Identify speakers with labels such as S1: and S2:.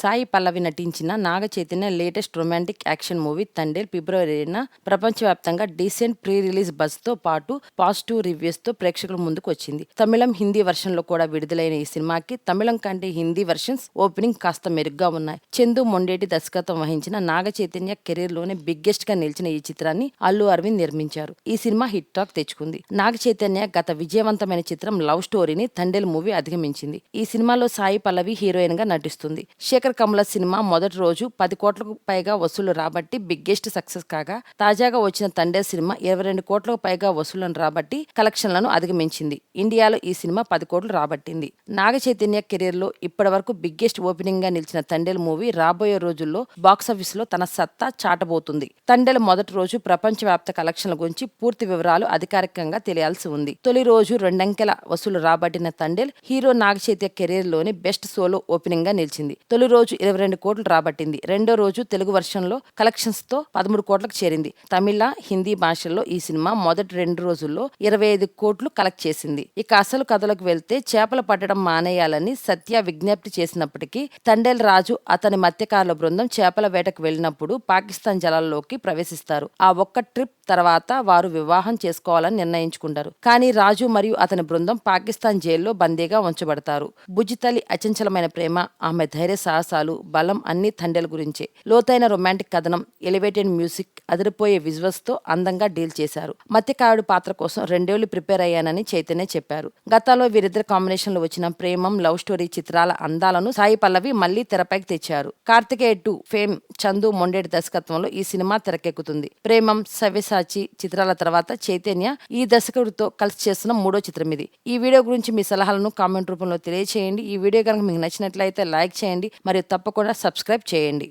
S1: సాయి పల్లవి నటించిన Naga Chaitanya latest romantic action movie Thandel ఫిబ్రవరిన ప్రపంచవ్యాప్తంగా డీసెంట్ ప్రీ రిలీజ్ బజ్ తో పాటు పాజిటివ్ రివ్యూస్ తో ప్రేక్షకుల ముందుకు వచ్చింది. తమిళం, హిందీ వర్షన్ లో కూడా విడుదలైన ఈ సినిమాకి తమిళం కంటే హిందీ వర్షన్స్ ఓపెనింగ్ కాస్త మెరుగ్గా ఉన్నాయి. చందు మొండేటి దర్శకత్వం వహించిన నాగ చైతన్య కెరీర్ లోనే బిగ్గెస్ట్ గా నిలిచిన ఈ చిత్రాన్ని అల్లు అరవింద్ నిర్మించారు. ఈ సినిమా హిట్ టాక్ తెచ్చుకుంది. నాగ చైతన్య గత విజయవంతమైన చిత్రం లవ్ స్టోరీని తండేల్ మూవీ అధిగమించింది. ఈ సినిమాలో సాయి పల్లవి హీరోయిన్ గా నటిస్తుంది. శేఖర్ కమల సినిమా మొదటి రోజు 10 కోట్లకు పైగా వసూలు రాబట్టి బిగ్గెస్ట్ సక్సెస్ కాగా, తాజాగా వచ్చిన తండేల్ సినిమా 22 కోట్లకు పైగా వసూళ్లను రాబట్టి కలెక్షన్లను అధిగమించింది. ఇండియాలో ఈ సినిమా 10 కోట్లు రాబట్టింది. నాగ చైతన్య కెరీర్ లో ఇప్పటి వరకు బిగ్గెస్ట్ ఓపెనింగ్ గా నిలిచిన తండేల్ మూవీ రాబోయే రోజుల్లో బాక్సాఫీస్ లో తన సత్తా చాటబోతుంది. తండేల్ మొదటి రోజు ప్రపంచవ్యాప్త కలెక్షన్ల గురించి పూర్తి వివరాలు అధికారికంగా తెలియాల్సి ఉంది. తొలి రోజు 2 అంకెల వసూలు రాబట్టిన తండేల్ హీరో నాగ చైతన్య కెరీర్ లోని బెస్ట్ సోలో ఓపెనింగ్ గా నిలిచింది. తొలి రోజు 22 కోట్లు రాబట్టింది. రెండో రోజు తెలుగు వర్షన్ లో కలెక్షన్స్ తో 13 కోట్లకు చేరింది. తమిళ, హిందీ భాషల్లో ఈ సినిమా మొదటి 2 రోజుల్లో 25 కోట్లు కలెక్ట్ చేసింది. ఇక అసలు కథలకు వెళ్తే, చేపలు పట్టడం మానేయాలని సత్య విజ్ఞప్తి చేసినప్పటికీ తండేల్ రాజు అతని మత్స్యకారుల బృందం చేపల వేటకు వెళ్లినప్పుడు పాకిస్తాన్ జలాల్లోకి ప్రవేశిస్తారు. ఆ ఒక్క ట్రిప్ తర్వాత వారు వివాహం చేసుకోవాలని నిర్ణయించుకుంటారు. కానీ రాజు మరియు అతని బృందం పాకిస్తాన్ జైల్లో బందీగా ఉంచబడతారు. బుజ్జితల్లి అచంచలమైన ప్రేమ, ఆమె ధైర్య సాహసాలు, బలం అన్ని తండేల్ గురించే. లోతైన రొమాంటిక్ కథనం, ఎలివేటెడ్ మ్యూజిక్, అదిరిపోయే విజువల్స్ తో అందంగా డీల్ చేశారు. మత్స్యకారుడి పాత్ర కోసం 2 ఏళ్లు ప్రిపేర్ అయ్యానని చైతన్య చెప్పారు. గతంలో వీరిద్దరి కాంబినేషన్ లో వచ్చిన ప్రేమం, లవ్ స్టోరీ చిత్రాల అందాలను సాయి పల్లవి మళ్లీ తెరపైకి తెచ్చారు. కార్తికేయ 2 ఫేమ్ చందు మొండేటి దర్శకత్వంలో ఈ సినిమా తెరకెక్కుతుంది. ప్రేమం, సవ్యసాచి చిత్రాల తర్వాత చైతన్య ఈ దర్శకుడితో కలిసి చేస్తున్న 3వ చిత్రం ఇది. ఈ వీడియో గురించి మీ సలహాలను కామెంట్ రూపంలో తెలియచేయండి. ఈ వీడియో కనుక మీకు నచ్చినట్లయితే లైక్ చేయండి మరియు తప్పకుండా సబ్స్క్రైబ్ చేయండి.